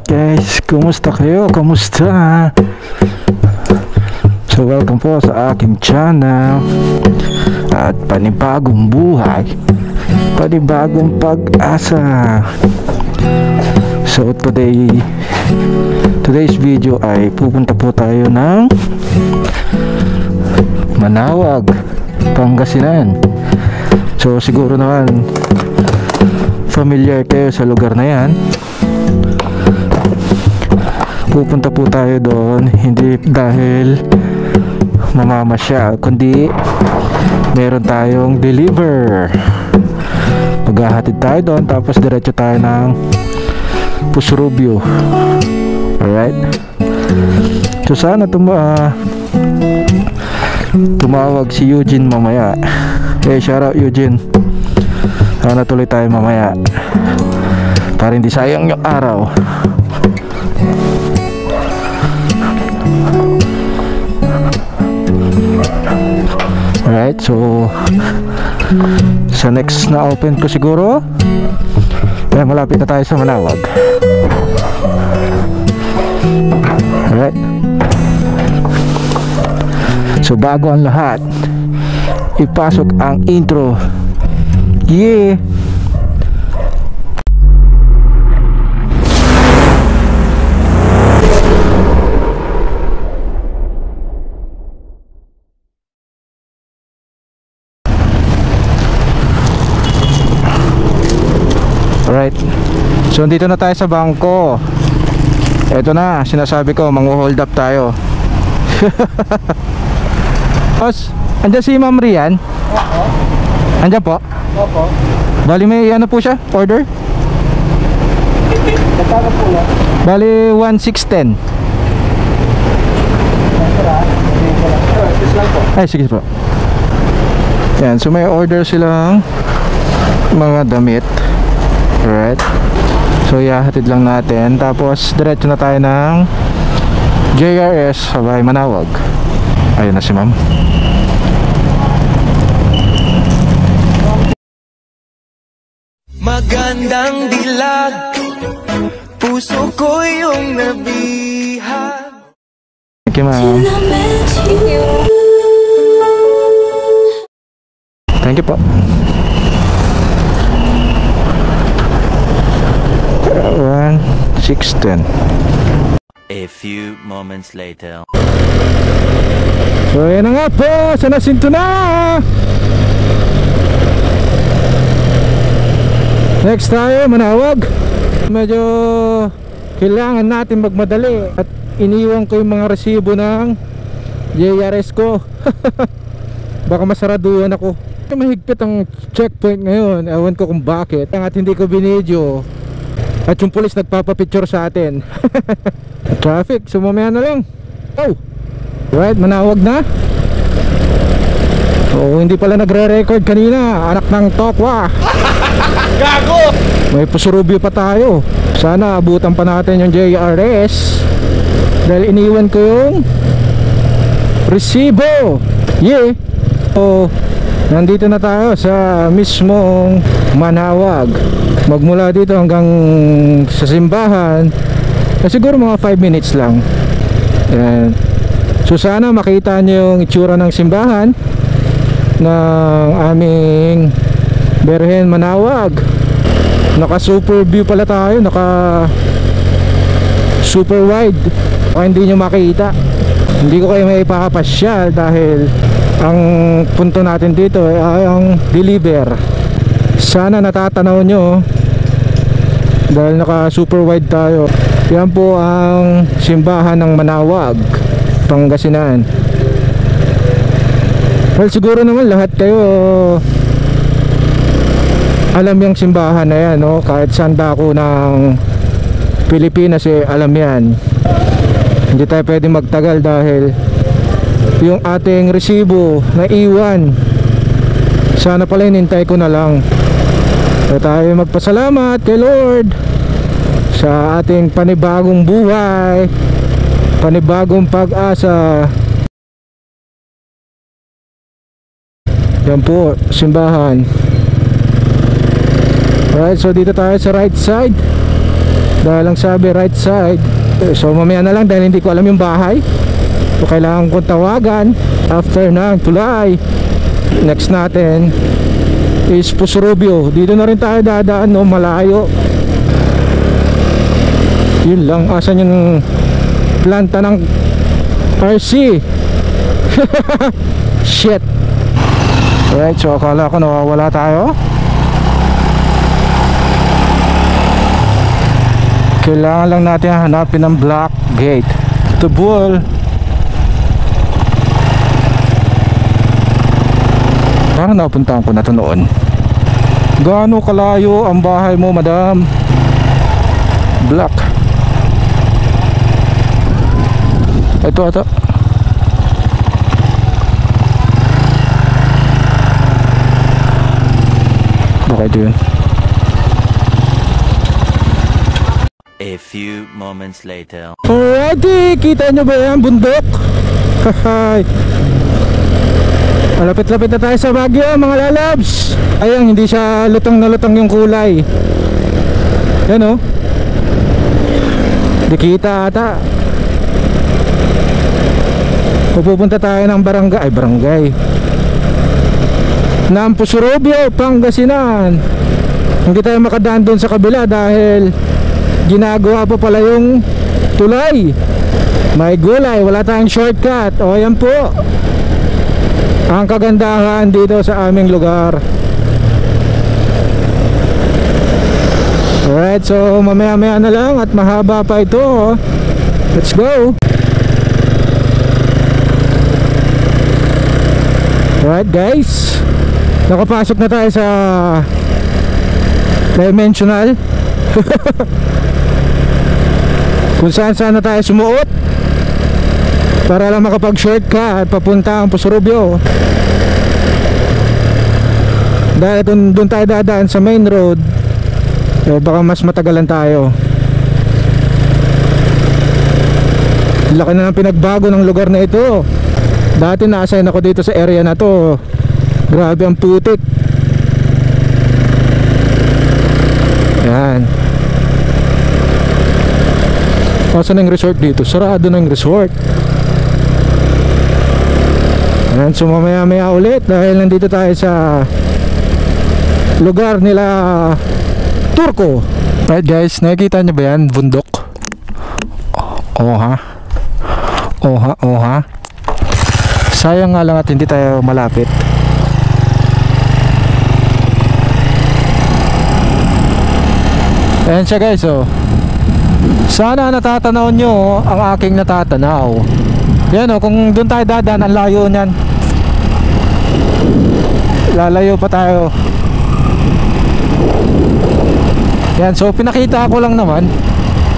Guys, kumusta kayo? Kumusta? So welcome po sa aking channel at panibagong buhay, panibagong pag-asa. So today's video ay pupunta po tayo ng Manawag, Pangasinan. So siguro naman familiar kayo sa lugar na yan. Pupunta po tayo doon hindi dahil mamamasyal, kundi meron tayong deliver. Maghahatid tayo doon, tapos diretso tayo ng Pusurubio. Alright, so sana tumawag si Eugene mamaya. Shout out Eugene, sana tuloy tayo mamaya para hindi sayang yung araw. Alright, so sa next na open ko siguro, malapit na tayo sa Manawag. Alright, so bago ang lahat, ipasok ang intro. Yeah. Alright, so dito na tayo sa bangko. Ito na, sinasabi ko, mangu-hold up tayo. Boss, andyan si Ma'am Rian? Opo. Andyan po? Opo. Bali may ano po siya, order? Magkano po yan? Bali 1,610. Ay, sige po. Yan, so may order silang mga damit. Alright, so ihahatid lang natin, tapos diretso na tayo ng JRS sabay Manawag. Ayun na si ma'am. Magandang dilag, puso ko yung nabihag. Thank you ma'am. Thank you po. 1,610. A few moments later. So yan na nga po, sa nasinto na. Next tayo, Manawag. Medyo kailangan natin magmadali at iniwan ko yung mga resibo ng JRS ko. Baka masaraduhan ako. Mahigpit ang checkpoint ngayon, ewan ko kung bakit. At hindi ko binidyo. At yung pulis nagpapapicture sa atin. Traffic, so mamaya na lang. Oh, right, Manawag na. Oh, hindi pala nagre-record kanina. Anak ng tokwa. Gago! May Pusurubio pa tayo. Sana abutan pa natin yung JRS, dahil iniwan ko yung resibo. Yeah. So nandito na tayo sa mismong Manawag. Magmula dito hanggang sa simbahan siguro mga 5 minutes lang. Yan. So sana makita nyo yung itsura ng simbahan ng aming Berhen Manawag. Naka super view pala tayo, naka super wide. Baka hindi nyo makita, hindi ko kayo may ipakapasyal dahil ang punto natin dito ay ang deliver. Sana natatanaw nyo dahil naka super wide tayo. Yan po ang simbahan ng Manawag, Pangasinan. Well, siguro naman lahat kayo alam yung simbahan na yan, no? Kahit saan dako ng Pilipinas alam yan. Hindi tayo pwede magtagal dahil yung ating resibo na iwan, sana pala hinintay ko na lang. So tayo magpasalamat kay Lord sa ating panibagong buhay, panibagong pag-asa. Yan po, simbahan. Alright, so dito tayo sa right side. Dahil lang sabi right side. So mamaya na lang dahil hindi ko alam yung bahay. So kailangan kong tawagan after ng tulay. Next natin is Pusurubio. Dito na rin tayo dadaan, no? Malayo. Yun lang. Asan yung planta ng RC? Shit. Alright, so akala ko nawawala tayo. Kailangan lang natin hanapin ang black gate. Ito bull. Parang napuntahan ko na ito noon. Gaano kalayo ang bahay mo, madam? Black. Ito. Baka ito yun. A few moments later. Alrighty, kita nyo ba yan, bundok? Hahay. Malapit-lapit na tayo sa Baguio, mga lalabs. Ayun, hindi siya lutang na lutang yung kulay. Yan o. Di kita ata. Pupunta tayo ng barangay ng Pusurubio, Pangasinan. Hindi tayo makadaan doon sa kabila dahil ginagawa pa pala yung tulay. May gulay, wala tayong shortcut. O yan po ang kagandahan dito sa aming lugar. Alright, so mamaya na lang at mahaba pa ito. Let's go. Alright guys, nakapasok na tayo sa dimensional. Kung saan na tayo sumuot para lang makapag shortcut papunta ang Pusurubio. Dahil doon tayo dadaan sa main road, eh, baka mas matagalan tayo. Laki na ng pinagbago ng lugar na ito. Dati na-assign ako dito sa area na to. Grabe ang putik. Yan. Saan na yung resort dito? Sarado na yung resort. Yan, so mamaya ulit dahil nandito tayo sa lugar nila Turco. Right guys, nakikita nyo ba yan? Bundok. Oha. Sayang nga lang at hindi tayo malapit. Ayan siya guys, oh. Sana natatanaw nyo ang aking natatanaw. Yan o, kung doon tayo dadaan, ang layo nyan. Lalayo pa tayo. Yan, so pinakita ko lang naman.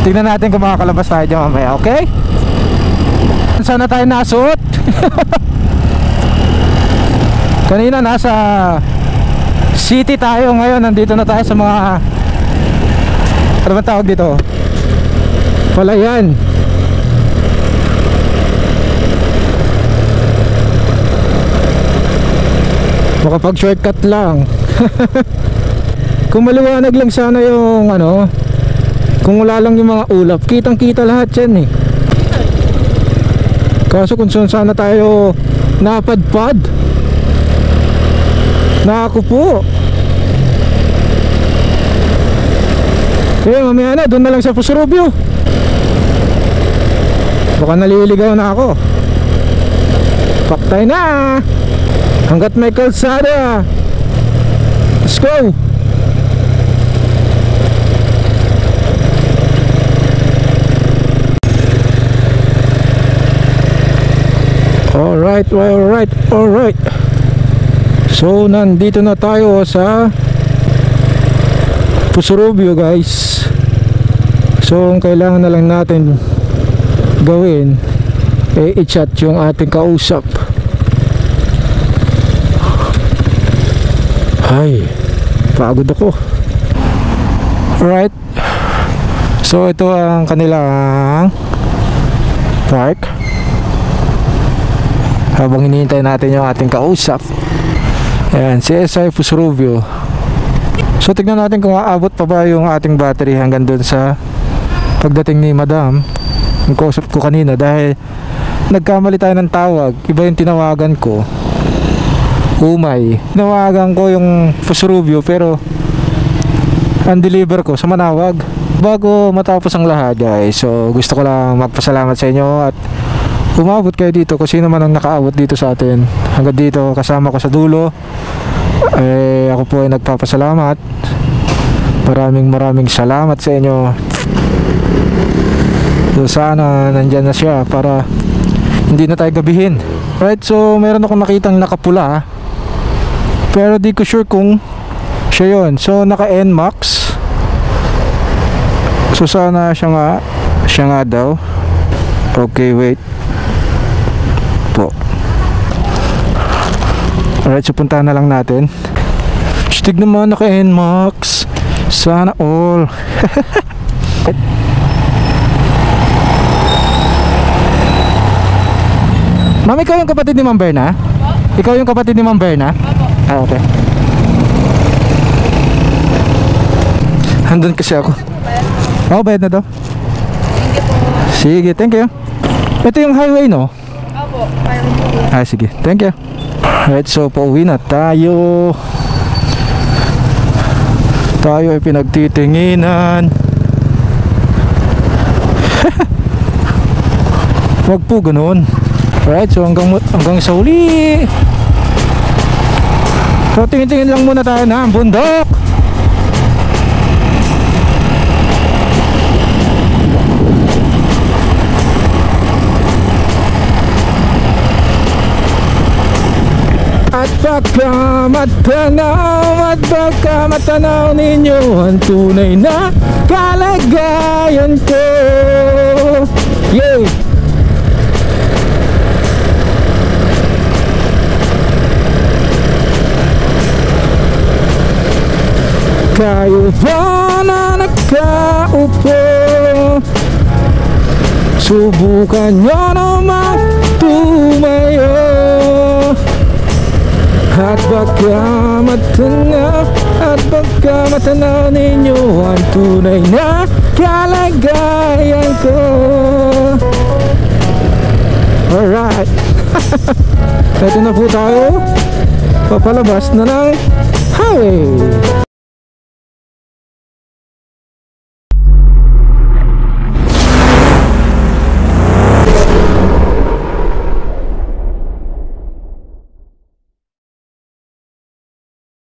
Tignan natin kung makakalabas tayo dyan mamaya, okay? Sana tayo nasuot. Kanina nasa city tayo, ngayon nandito na tayo sa mga, ano ba tawag dito? Palayan. Makapag shortcut lang. Kung maliwanag lang sana yung ano, kung wala lang yung mga ulap, kitang kita lahat yan eh. Kaso kung sana tayo napadpad, naku po. Eh mamaya na, doon na lang sa Pusurubio. Baka naliligaw na ako. Paktay na hanggat may kalsada. Let's go. Alright. So nandito na tayo sa Pusurubio guys. So ang kailangan na lang natin gawin eh i-chat yung ating kausap. Ay, pagod ako. Alright, so ito ang kanilang park. Habang hinihintay natin yung ating kausap, ayan, CSI Pusurubio. So tignan natin kung aabot pa ba yung ating battery hanggang dun sa pagdating ni Madam. Nagkausap ko kanina dahil nagkamali tayo ng tawag. Iba yung tinawagan ko, Umay. Tinawagan ko yung Fusurubio, pero ang deliver ko sa Manawag. Bago matapos ang lahat, guys, so gusto ko lang magpasalamat sa inyo at umabot kayo dito, kung sino man ang nakaabot dito sa atin hanggang dito kasama ko sa dulo. Ako po ay nagpapasalamat. Maraming salamat sa inyo. So sana nandyan na siya para hindi na tayo gabihin. Right, so meron akong nakitang nakapula, pero di ko sure kung siya yun. So naka NMAX. So sana siya nga daw. Okay, wait po. Alright, so puntahan na lang natin. Stig naman, naka NMAX. Sana all. Ma'am, ikaw yung kapatid ni Ma'am Berna? Ikaw yung kapatid ni Ma'am Berna? Ah, okay. Handun kasi ako. Oo, bayad na daw. Sige, thank you. Ito yung highway, no? Opo, Ah, sige, thank you. Alright, so pauwi na tayo. Tayo ay pinagtitinginan. Wag po ganun. Alright, so hanggang sa uli. So tingin-tingin lang muna tayo na ang bundok. At baka matanaw ninyo ang tunay na kalagayan ko. Yay! Kayo ba na nakaupo? Subukan nyo naman tumayo. At baka matanaw ninyo ang tunay na kalagayan ko. Alright. Ito na po tayo. Papalabas na ng highway.